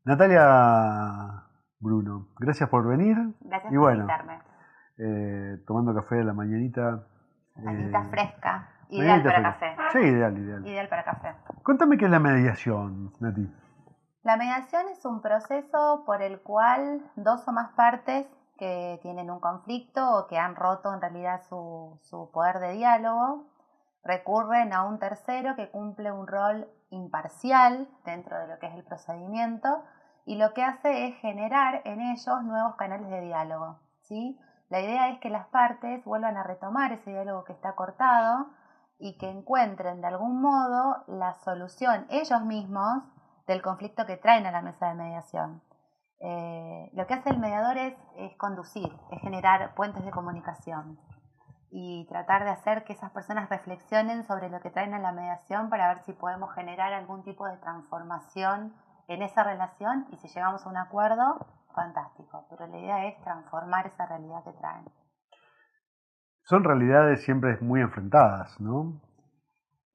Natalia Bruno, gracias por venir. Gracias y por bueno, invitarme. tomando café de la mañanita. Mañanita fresca, ideal para café. Sí, ideal. Ideal para café. Contame qué es la mediación, Nati. La mediación es un proceso por el cual dos o más partes que tienen un conflicto o que han roto en realidad su poder de diálogo recurren a un tercero que cumple un rol imparcial dentro de lo que es el procedimiento y lo que hace es generar en ellos nuevos canales de diálogo, ¿sí? La idea es que las partes vuelvan a retomar ese diálogo que está cortado y que encuentren de algún modo la solución ellos mismos del conflicto que traen a la mesa de mediación. Lo que hace el mediador es conducir, es generar puentes de comunicación y tratar de hacer que esas personas reflexionen sobre lo que traen a la mediación para ver si podemos generar algún tipo de transformación en esa relación y si llegamos a un acuerdo, fantástico, pero la idea es transformar esa realidad que traen. Son realidades siempre muy enfrentadas, ¿no?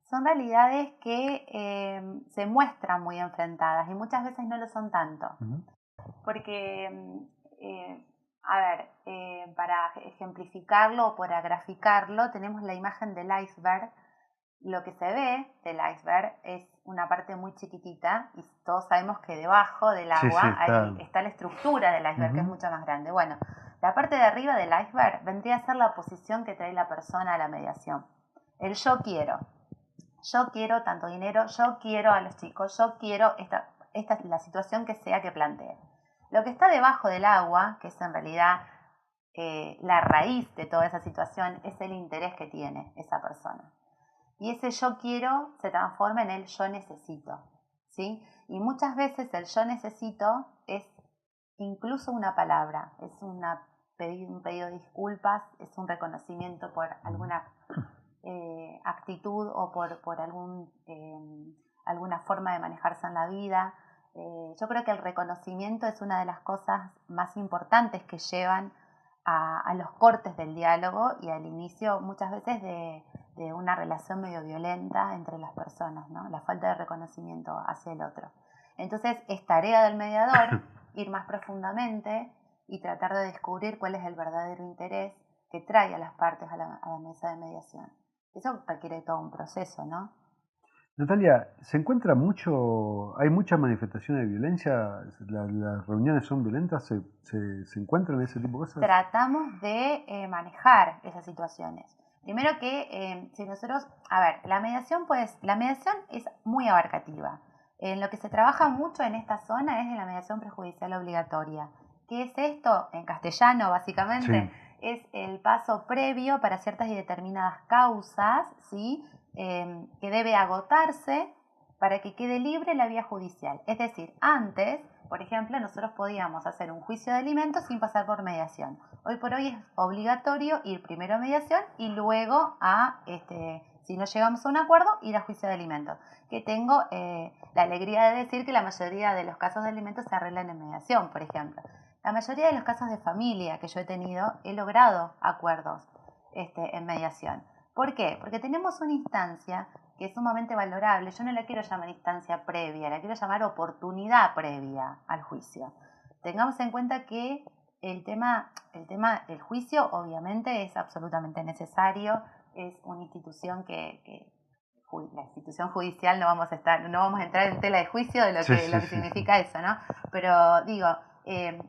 Son realidades que se muestran muy enfrentadas y muchas veces no lo son tanto. Porque, para ejemplificarlo o para graficarlo, tenemos la imagen del iceberg. Lo que se ve del iceberg es una parte muy chiquitita y todos sabemos que debajo del agua ahí está la estructura del iceberg, que es mucho más grande. Bueno, la parte de arriba del iceberg vendría a ser la posición que trae la persona a la mediación. El yo quiero tanto dinero, yo quiero a los chicos, yo quiero esta es la situación que sea que plantee. Lo que está debajo del agua, que es en realidad la raíz de toda esa situación, es el interés que tiene esa persona. Y ese yo quiero se transforma en el yo necesito, ¿sí? Y muchas veces el yo necesito es incluso una palabra, es un pedido de disculpas, es un reconocimiento por alguna actitud o por alguna forma de manejarse en la vida. Yo creo que el reconocimiento es una de las cosas más importantes que llevan a los cortes del diálogo y al inicio muchas veces de una relación medio violenta entre las personas, ¿no? La falta de reconocimiento hacia el otro. Entonces es tarea del mediador ir más profundamente y tratar de descubrir cuál es el verdadero interés que trae a las partes a la mesa de mediación. Eso requiere todo un proceso, ¿no? Natalia, hay mucha manifestación de violencia, las reuniones son violentas, ¿se encuentran ese tipo de cosas? Tratamos de manejar esas situaciones. Primero que si nosotros, la mediación es muy abarcativa. En lo que se trabaja mucho en esta zona es en la mediación prejudicial obligatoria. ¿Qué es esto? En castellano, básicamente, es el paso previo para ciertas y determinadas causas, ¿sí? Que debe agotarse para que quede libre la vía judicial. Es decir, antes, por ejemplo, nosotros podíamos hacer un juicio de alimentos sin pasar por mediación. Hoy por hoy es obligatorio ir primero a mediación y luego a Si no llegamos a un acuerdo, ir a juicio de alimentos. Que tengo la alegría de decir que la mayoría de los casos de alimentos se arreglan en mediación, por ejemplo. La mayoría de los casos de familia que yo he tenido, he logrado acuerdos en mediación. ¿Por qué? Porque tenemos una instancia que es sumamente valorable. Yo no la quiero llamar instancia previa, la quiero llamar oportunidad previa al juicio. Tengamos en cuenta que el juicio obviamente es absolutamente necesario, es una institución la institución judicial no vamos a entrar en tela de juicio de lo que significa eso, ¿no? Pero digo,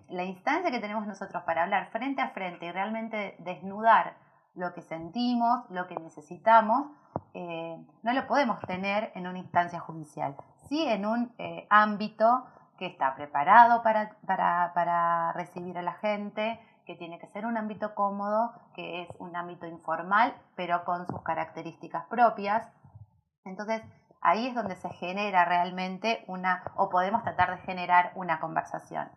la instancia que tenemos nosotros para hablar frente a frente y realmente desnudar lo que sentimos, lo que necesitamos, no lo podemos tener en una instancia judicial. Sí en un ámbito que está preparado para recibir a la gente, que tiene que ser un ámbito cómodo, que es un ámbito informal, pero con sus características propias. Entonces, ahí es donde se genera realmente o podemos tratar de generar una conversación.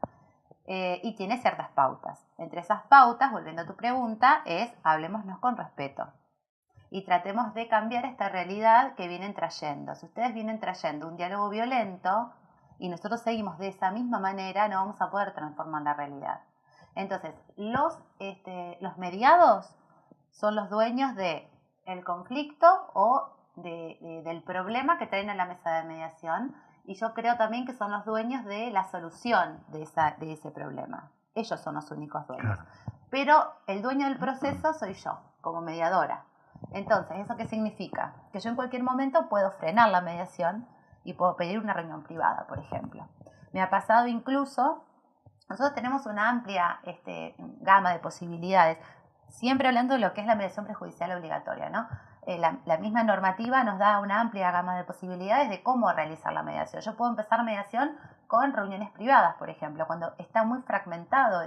Y tiene ciertas pautas. Entre esas pautas, volviendo a tu pregunta, hablemosnos con respeto. Y tratemos de cambiar esta realidad que vienen trayendo. Si ustedes vienen trayendo un diálogo violento y nosotros seguimos de esa misma manera, no vamos a poder transformar la realidad. Entonces, los mediados son los dueños del conflicto o del problema que traen a la mesa de mediación, y yo creo también que son los dueños de la solución de ese problema. Ellos son los únicos dueños. Claro. Pero el dueño del proceso soy yo, como mediadora. Entonces, ¿eso qué significa? Que yo en cualquier momento puedo frenar la mediación y puedo pedir una reunión privada, por ejemplo. Me ha pasado incluso, nosotros tenemos una amplia gama de posibilidades, siempre hablando de lo que es la mediación prejudicial obligatoria, ¿no? La misma normativa nos da una amplia gama de posibilidades de cómo realizar la mediación. Yo puedo empezar mediación con reuniones privadas, por ejemplo, cuando está muy fragmentado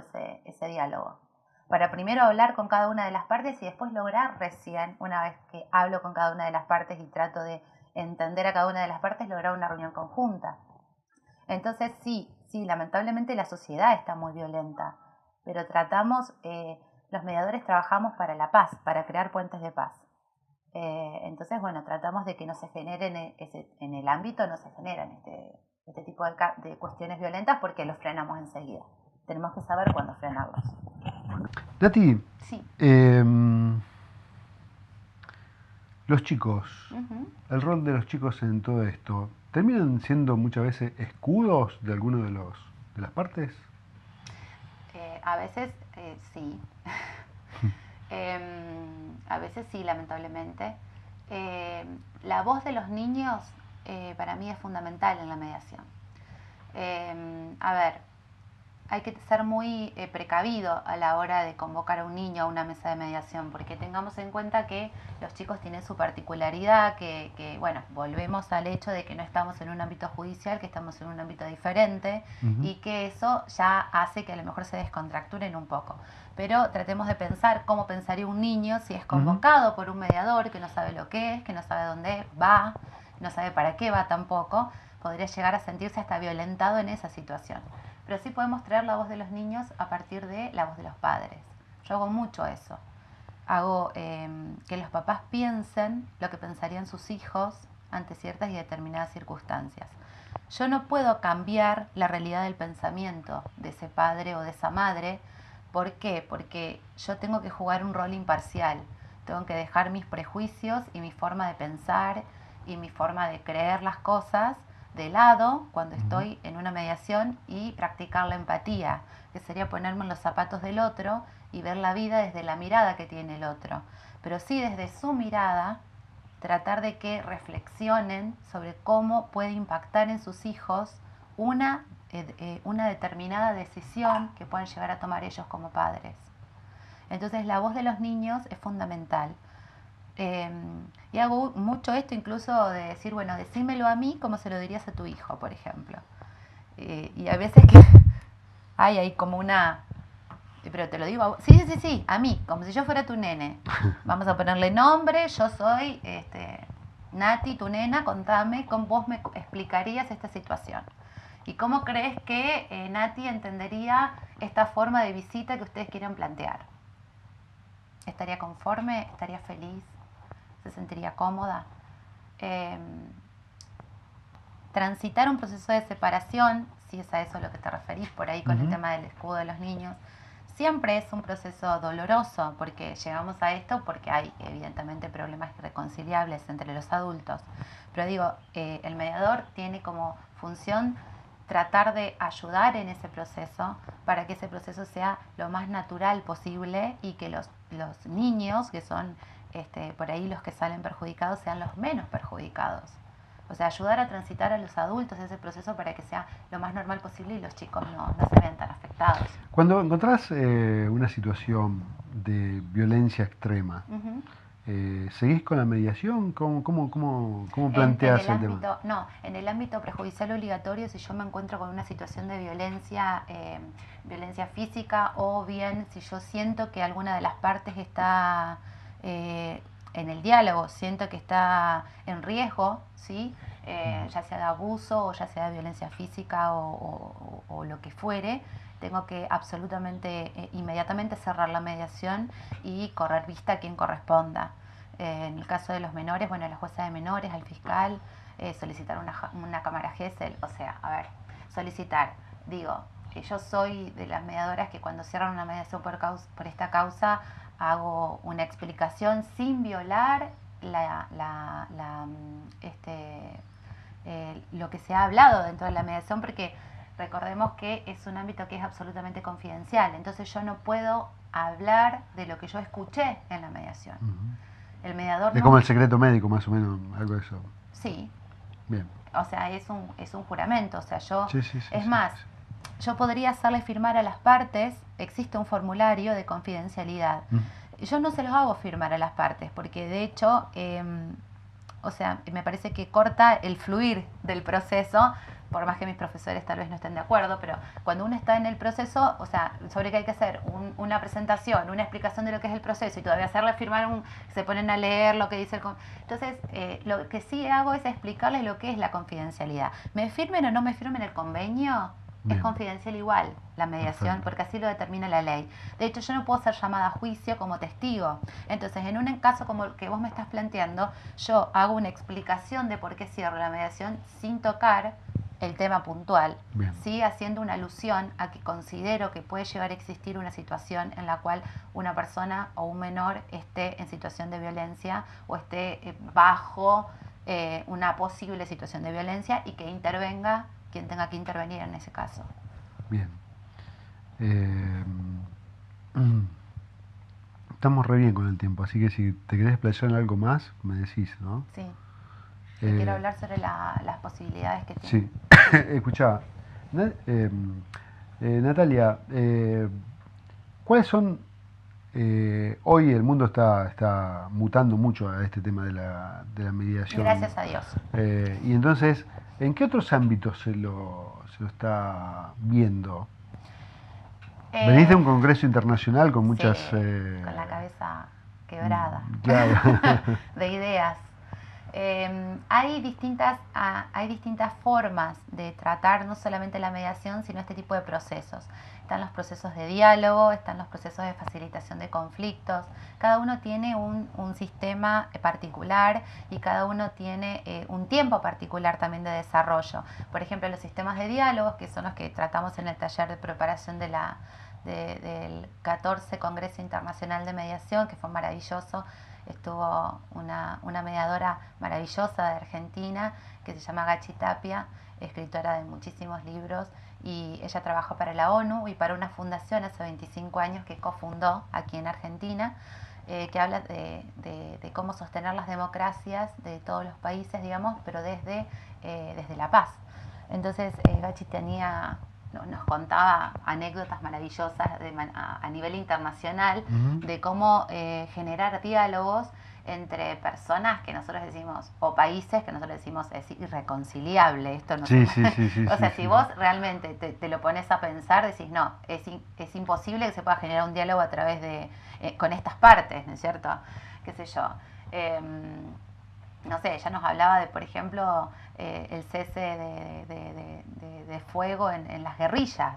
ese diálogo. Para primero hablar con cada una de las partes y después lograr recién, una vez que hablo con cada una de las partes y trato de entender a cada una de las partes, lograr una reunión conjunta. Entonces sí, lamentablemente la sociedad está muy violenta, pero los mediadores trabajamos para la paz, para crear puentes de paz. Entonces, bueno, tratamos de que no se generen en el ámbito, no se generan este tipo de cuestiones violentas porque los frenamos enseguida. Tenemos que saber cuándo frenarlos. Nati, sí. Los chicos, el rol de los chicos en todo esto, ¿terminan siendo muchas veces escudos de alguno de las partes? A veces sí. A veces sí, lamentablemente. La voz de los niños para mí es fundamental en la mediación. Hay que ser muy precavido a la hora de convocar a un niño a una mesa de mediación, porque tengamos en cuenta que los chicos tienen su particularidad, que bueno, volvemos al hecho de que no estamos en un ámbito judicial, que estamos en un ámbito diferente, y que eso ya hace que a lo mejor se descontracturen un poco. Pero tratemos de pensar cómo pensaría un niño si es convocado por un mediador que no sabe lo que es, que no sabe dónde va, no sabe para qué va tampoco, podría llegar a sentirse hasta violentado en esa situación. Pero sí podemos traer la voz de los niños a partir de la voz de los padres. Yo hago mucho eso. Hago que los papás piensen lo que pensarían sus hijos ante ciertas y determinadas circunstancias. Yo no puedo cambiar la realidad del pensamiento de ese padre o de esa madre. ¿Por qué? Porque yo tengo que jugar un rol imparcial. Tengo que dejar mis prejuicios y mi forma de pensar y mi forma de creer las cosas de lado cuando estoy en una mediación y practicar la empatía, que sería ponerme en los zapatos del otro y ver la vida desde la mirada que tiene el otro. Pero sí desde su mirada tratar de que reflexionen sobre cómo puede impactar en sus hijos una determinada decisión que pueden llegar a tomar ellos como padres. Entonces la voz de los niños es fundamental. Y hago mucho esto incluso de decir, bueno, decímelo a mí como se lo dirías a tu hijo, por ejemplo. Y a veces que hay como pero te lo digo a vos. Sí, a mí, como si yo fuera tu nene. Vamos a ponerle nombre, yo soy Nati, tu nena, contame cómo vos me explicarías esta situación. ¿Y cómo crees que Nati entendería esta forma de visita que ustedes quieren plantear? ¿Estaría conforme? ¿Estaría feliz? se sentiría cómoda. Transitar un proceso de separación, si es a eso a lo que te referís por ahí con el tema del escudo de los niños, siempre es un proceso doloroso, porque llegamos a esto porque hay evidentemente problemas irreconciliables entre los adultos. Pero digo, el mediador tiene como función tratar de ayudar en ese proceso para que ese proceso sea lo más natural posible y que los niños, que son por ahí los que salen perjudicados, sean los menos perjudicados. O sea, ayudar a transitar a los adultos ese proceso para que sea lo más normal posible y los chicos no se vean tan afectados. Cuando encontrás una situación de violencia extrema, ¿seguís con la mediación? ¿Cómo planteas el tema? No, en el ámbito prejudicial obligatorio, si yo me encuentro con una situación de violencia, violencia física, o bien si yo siento que alguna de las partes está en el diálogo, siento que está en riesgo, ¿sí? Ya sea de abuso o ya sea de violencia física o lo que fuere, tengo que absolutamente, inmediatamente cerrar la mediación y correr vista a quien corresponda. En el caso de los menores, bueno, a la jueza de menores, al fiscal, solicitar una cámara GESEL, o sea, a ver, solicitar, digo, yo soy de las mediadoras que cuando cierran una mediación por esta causa hago una explicación sin violar lo que se ha hablado dentro de la mediación, porque recordemos que es un ámbito que es absolutamente confidencial, entonces yo no puedo hablar de lo que yo escuché en la mediación. El mediador es como el secreto médico, más o menos, algo de eso. Sí. Bien. O sea, es un juramento, o sea, yo... Sí, es más, yo podría hacerle firmar a las partes, existe un formulario de confidencialidad. Yo no se los hago firmar a las partes, porque de hecho, o sea, me parece que corta el fluir del proceso, por más que mis profesores tal vez no estén de acuerdo, pero cuando uno está en el proceso, o sea, sobre que hay que hacer una presentación, una explicación de lo que es el proceso y todavía hacerle firmar se ponen a leer lo que dice el... Entonces, lo que sí hago es explicarles lo que es la confidencialidad. Me firmen o no me firmen el convenio, es confidencial igual la mediación, porque así lo determina la ley. De hecho, yo no puedo ser llamada a juicio como testigo. Entonces, en un caso como el que vos me estás planteando, yo hago una explicación de por qué cierro la mediación sin tocar el tema puntual, ¿sí? Haciendo una alusión a que considero que puede llegar a existir una situación en la cual una persona o un menor esté en situación de violencia o esté bajo una posible situación de violencia y que intervenga quien tenga que intervenir en ese caso. Bien. Estamos re bien con el tiempo, así que si te querés explayar en algo más, me decís, ¿no? Sí. Quiero hablar sobre las posibilidades que tiene. Sí. Escuchá, Natalia, ¿cuáles son... hoy el mundo está mutando mucho a este tema de la mediación. Gracias a Dios. Y entonces, ¿en qué otros ámbitos se lo está viendo? Venís de un congreso internacional con muchas... con la cabeza quebrada. Claro. De ideas. Hay distintas formas de tratar no solamente la mediación, sino este tipo de procesos. Están los procesos de diálogo, están los procesos de facilitación de conflictos. Cada uno tiene un sistema particular y cada uno tiene un tiempo particular también de desarrollo. Por ejemplo, los sistemas de diálogo, que son los que tratamos en el taller de preparación del 14 Congreso Internacional de Mediación, que fue maravilloso. Estuvo una mediadora maravillosa de Argentina que se llama Gachi Tapia, escritora de muchísimos libros, y ella trabajó para la ONU y para una fundación hace 25 años que cofundó aquí en Argentina, que habla de cómo sostener las democracias de todos los países, digamos, pero desde la paz. Entonces Gachi nos contaba anécdotas maravillosas a nivel internacional de cómo generar diálogos entre personas que nosotros decimos, o países que nosotros decimos es irreconciliable. Esto no sí. O sea, si vos realmente te lo pones a pensar, decís, no, es imposible que se pueda generar un diálogo a través de, con estas partes, ¿no es cierto? Qué sé yo. No sé, ella nos hablaba de, por ejemplo, el cese de fuego en las guerrillas,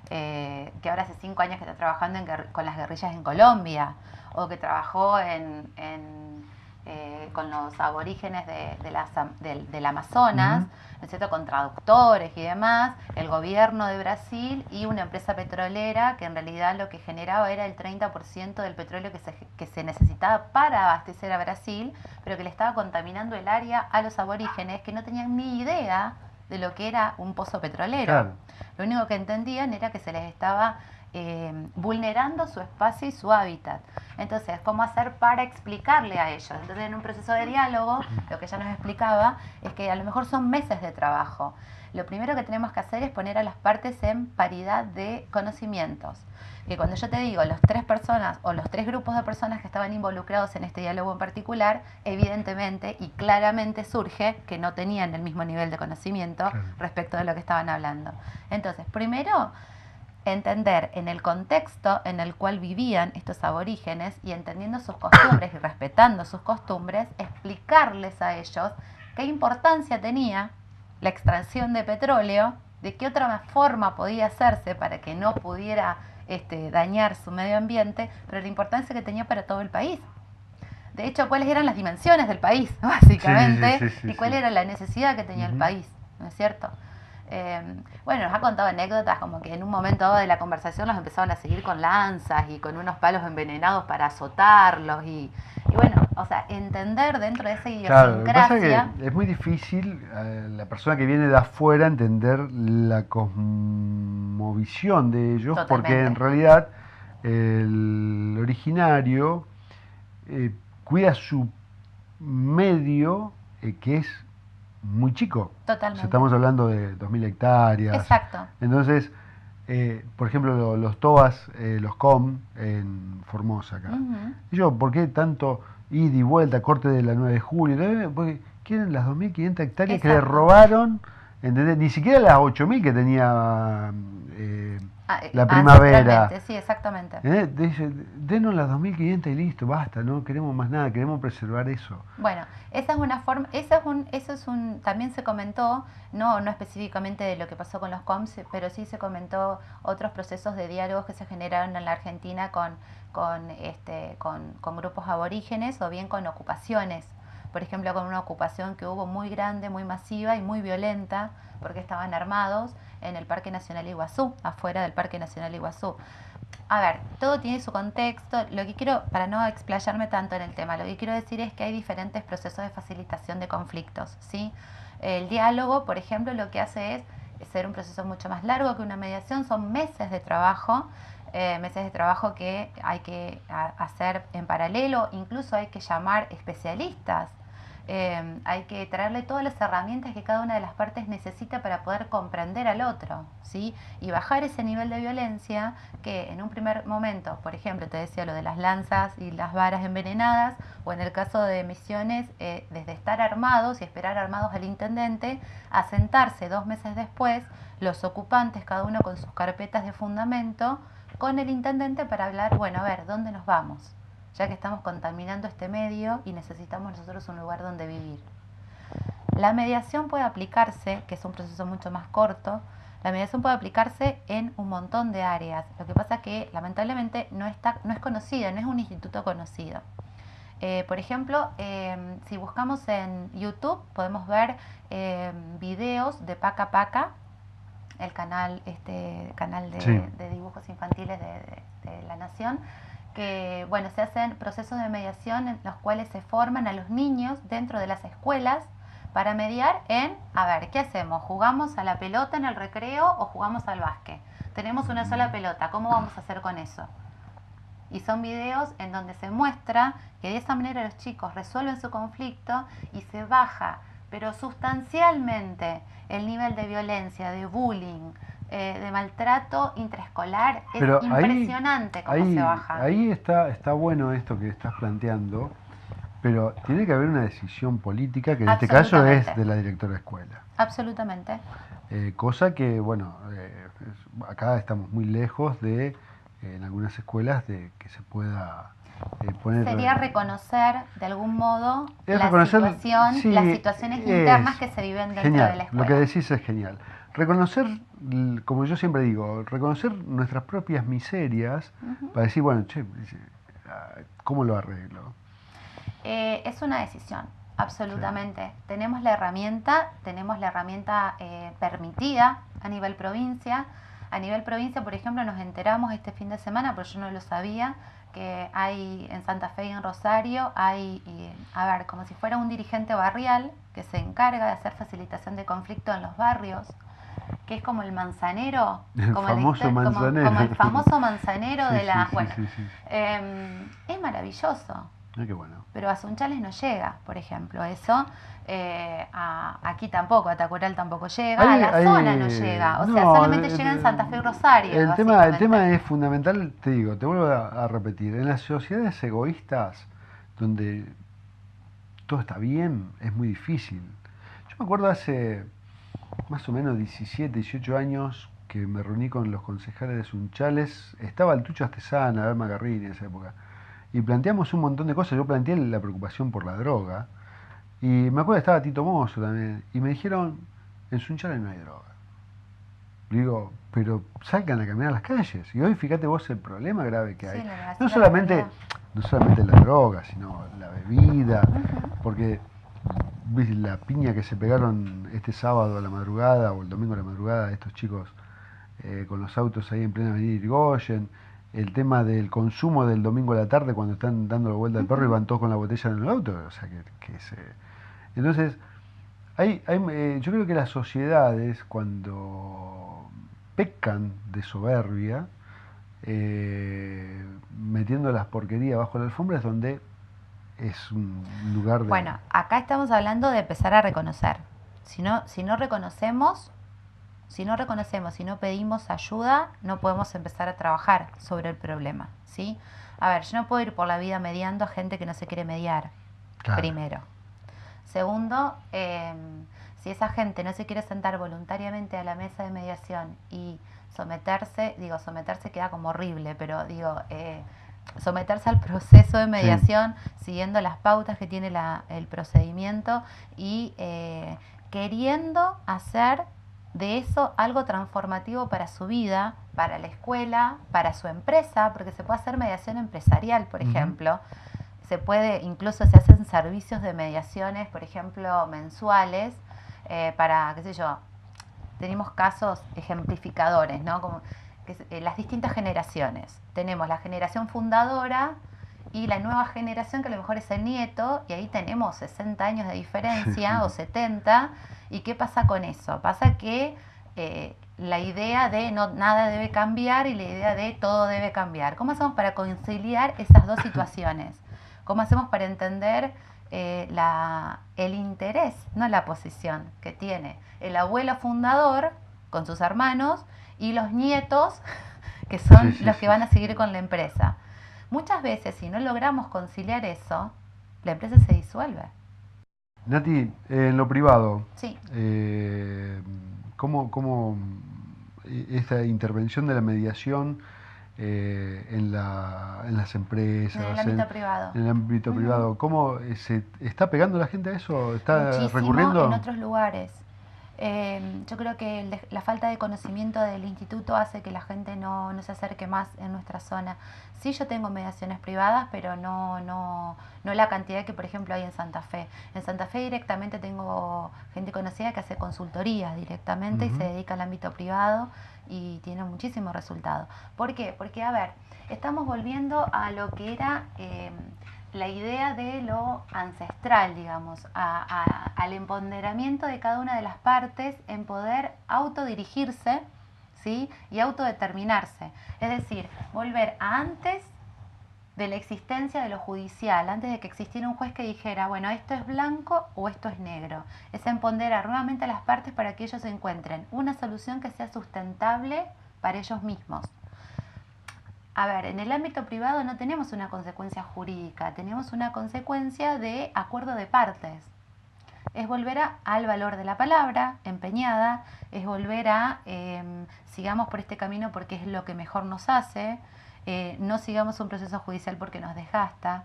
que ahora hace 5 años que está trabajando con las guerrillas en Colombia, o que trabajó en con los aborígenes del Amazonas, ¿no es cierto?, con traductores y demás, el gobierno de Brasil y una empresa petrolera que en realidad lo que generaba era el 30% del petróleo que se necesitaba para abastecer a Brasil, pero que le estaba contaminando el área a los aborígenes que no tenían ni idea de lo que era un pozo petrolero. Claro. Lo único que entendían era que se les estaba vulnerando su espacio y su hábitat. Entonces, ¿cómo hacer para explicarle a ellos? Entonces, en un proceso de diálogo, lo que ella nos explicaba es que a lo mejor son meses de trabajo. Lo primero que tenemos que hacer es poner a las partes en paridad de conocimientos. Que cuando yo te digo los 3 personas o los 3 grupos de personas que estaban involucrados en este diálogo en particular, evidentemente y claramente surge que no tenían el mismo nivel de conocimiento respecto de lo que estaban hablando. Entonces, primero, entender en el contexto en el cual vivían estos aborígenes y entendiendo sus costumbres y respetando sus costumbres, explicarles a ellos qué importancia tenía la extracción de petróleo, de qué otra forma podía hacerse para que no pudiera dañar su medio ambiente, pero la importancia que tenía para todo el país. De hecho, cuáles eran las dimensiones del país, básicamente, y cuál era la necesidad que tenía el país, ¿no es cierto? Bueno, nos ha contado anécdotas como que en un momento dado de la conversación los empezaron a seguir con lanzas y con unos palos envenenados para azotarlos y bueno, o sea, entender dentro de esa idiosincrasia. Claro, lo que pasa es que es muy difícil la persona que viene de afuera entender la cosmovisión de ellos. Totalmente. Porque en realidad el originario cuida su medio que es muy chico. Totalmente. O sea, estamos hablando de 2.000 hectáreas. Exacto. Entonces, por ejemplo, los TOAS, los COM en Formosa acá. Y yo, ¿por qué tanto ida y vuelta, corte de la 9 de julio? Porque quieren las 2.500 hectáreas. Exacto. Que le robaron, ¿entendés? Ni siquiera las 8.000 que tenía la primavera. Sí, exactamente. Denos las 2.500 y listo, basta, no queremos más nada, queremos preservar eso. Bueno, esa es una forma, también se comentó, no específicamente de lo que pasó con los COMS, pero sí se comentó otros procesos de diálogos que se generaron en la Argentina con grupos aborígenes o bien con ocupaciones. Por ejemplo, con una ocupación que hubo muy grande, muy masiva y muy violenta, porque estaban armados en el Parque Nacional Iguazú, afuera del Parque Nacional Iguazú. A ver, todo tiene su contexto. Lo que quiero, para no explayarme tanto en el tema, lo que quiero decir es que hay diferentes procesos de facilitación de conflictos, ¿sí? El diálogo, por ejemplo, lo que hace es ser un proceso mucho más largo que una mediación. Son meses de trabajo que hay que hacer en paralelo. Incluso hay que llamar especialistas. Hay que traerle todas las herramientas que cada una de las partes necesita para poder comprender al otro, ¿sí? Y bajar ese nivel de violencia que en un primer momento, por ejemplo, te decía lo de las lanzas y las varas envenenadas, o en el caso de Misiones, desde estar armados y esperar armados al intendente, a sentarse 2 meses después, los ocupantes, cada uno con sus carpetas de fundamento, con el intendente para hablar, bueno, a ver, ¿dónde nos vamos? Ya que estamos contaminando este medio y necesitamos nosotros un lugar donde vivir. La mediación puede aplicarse, que es un proceso mucho más corto, la mediación puede aplicarse en un montón de áreas. Lo que pasa es que lamentablemente no es conocida, no es un instituto conocido. Por ejemplo, si buscamos en YouTube podemos ver videos de Paca Paca, el canal de dibujos infantiles de La Nación, que bueno, se hacen procesos de mediación en los cuales se forman a los niños dentro de las escuelas para mediar en, a ver, ¿qué hacemos? ¿Jugamos a la pelota en el recreo o jugamos al básquet? Tenemos una sola pelota, ¿cómo vamos a hacer con eso? Y son videos en donde se muestra que de esa manera los chicos resuelven su conflicto y se baja, pero sustancialmente, el nivel de violencia, de bullying, de maltrato intraescolar. Pero es impresionante cómo se baja. Ahí está bueno esto que estás planteando, pero tiene que haber una decisión política que en este caso es de la directora de escuela. Absolutamente. Cosa que, bueno, acá estamos muy lejos de, en algunas escuelas, de que se pueda poner... Sería reconocer, de algún modo, las situaciones internas que se viven dentro de la escuela. Lo que decís es genial. Reconocer, como yo siempre digo, reconocer nuestras propias miserias para decir, bueno, che, ¿cómo lo arreglo? Es una decisión, absolutamente. Sí. Tenemos la herramienta permitida a nivel provincia. A nivel provincia, por ejemplo, nos enteramos este fin de semana, pero yo no lo sabía, que hay en Santa Fe y en Rosario, hay, como si fuera un dirigente barrial que se encarga de hacer facilitación de conflicto en los barrios, que es como el manzanero, como el famoso manzanero sí, de la... sí, bueno, sí. Es maravilloso. Qué bueno. Pero a Sunchales no llega, por ejemplo, eso. Aquí tampoco, a Tacural tampoco llega, a la zona no llega, o sea, solamente llega en Santa Fe y Rosario. El tema es fundamental, te digo, te vuelvo a repetir, en las sociedades egoístas, donde todo está bien, es muy difícil. Yo me acuerdo hace más o menos 17, 18 años que me reuní con los concejales de Sunchales, estaba el Tucho Astesana, Abel Magarrini en esa época, y planteamos un montón de cosas. Yo planteé la preocupación por la droga, y me acuerdo que estaba Tito Mozo también, y me dijeron, en Sunchales no hay droga. Digo, pero salgan a caminar a las calles. Y hoy fíjate vos el problema grave que hay. No solamente la droga, sino la bebida, porque la piña que se pegaron este sábado a la madrugada o el domingo a la madrugada estos chicos con los autos ahí en plena avenida Irigoyen, el tema del consumo del domingo a la tarde cuando están dando la vuelta al perro y van todos con la botella en el auto, o sea entonces yo creo que las sociedades cuando pecan de soberbia, metiendo las porquerías bajo la alfombra, es donde es un lugar de... Bueno, acá estamos hablando de empezar a reconocer. Si no reconocemos, si no pedimos ayuda, no podemos empezar a trabajar sobre el problema, ¿sí? A ver, yo no puedo ir por la vida mediando a gente que no se quiere mediar, claro. Primero. Segundo, si esa gente no se quiere sentar voluntariamente a la mesa de mediación y someterse queda como horrible, pero someterse al proceso de mediación, sí, siguiendo las pautas que tiene el procedimiento y queriendo hacer de eso algo transformativo para su vida, para la escuela, para su empresa, porque se puede hacer mediación empresarial, por ejemplo. Incluso se hacen servicios de mediaciones, por ejemplo, mensuales, para, qué sé yo, tenemos casos ejemplificadores, ¿no? Como las distintas generaciones. Tenemos la generación fundadora y la nueva generación que a lo mejor es el nieto, y ahí tenemos 60 años de diferencia o 70, ¿y qué pasa con eso? Pasa que la idea de nada debe cambiar y la idea de todo debe cambiar. ¿Cómo hacemos para conciliar esas dos situaciones? ¿Cómo hacemos para entender el interés, no la posición que tiene el abuelo fundador con sus hermanos y los nietos que son los que van a seguir con la empresa? Muchas veces, si no logramos conciliar eso, la empresa se disuelve. Nati, en lo privado, sí. ¿Cómo esta intervención de la mediación en las empresas, en el ámbito privado, en el ámbito privado, ¿cómo se está pegando la gente a eso? ¿Está muchísimo recurriendo? En otros lugares. Yo creo que la falta de conocimiento del instituto hace que la gente no se acerque más en nuestra zona. Sí, yo tengo mediaciones privadas, pero no la cantidad que, por ejemplo, hay en Santa Fe. En Santa Fe directamente tengo gente conocida que hace consultorías directamente y se dedica al ámbito privado y tiene muchísimos resultados. ¿Por qué? Porque, a ver, estamos volviendo a lo que era... la idea de lo ancestral, digamos, al empoderamiento de cada una de las partes en poder autodirigirse, ¿sí? Y autodeterminarse. Es decir, volver a antes de la existencia de lo judicial, antes de que existiera un juez que dijera, bueno, esto es blanco o esto es negro. Es empoderar nuevamente a las partes para que ellos encuentren una solución que sea sustentable para ellos mismos. A ver, en el ámbito privado no tenemos una consecuencia jurídica, tenemos una consecuencia de acuerdo de partes. Es volver al valor de la palabra empeñada, es volver sigamos por este camino porque es lo que mejor nos hace, no sigamos un proceso judicial porque nos desgasta.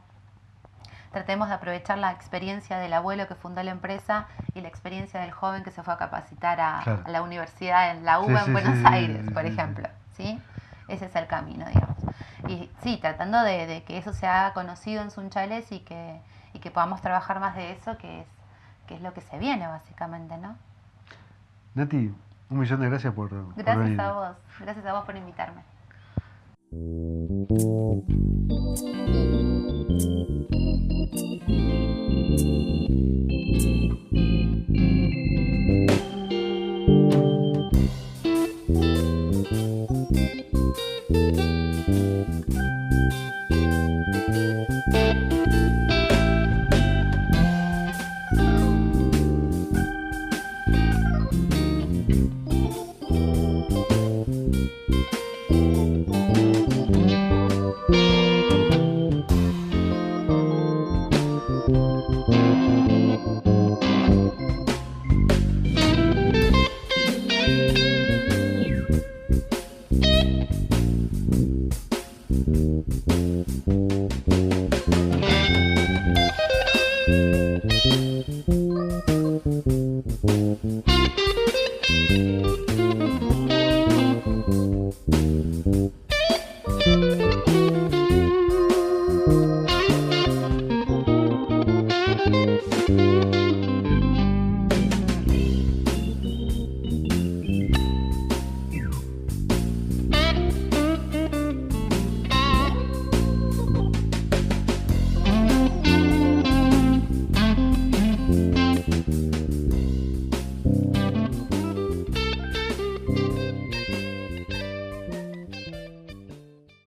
Tratemos de aprovechar la experiencia del abuelo que fundó la empresa y la experiencia del joven que se fue a capacitar a la universidad en la UBA en Buenos Aires, por ejemplo, ¿sí? Ese es el camino, digamos. Y sí, tratando de que eso se haga conocido en Sunchales y que y que podamos trabajar más de eso, que es lo que se viene básicamente, ¿no? Nati, un millón de gracias por venir. Gracias a vos por invitarme.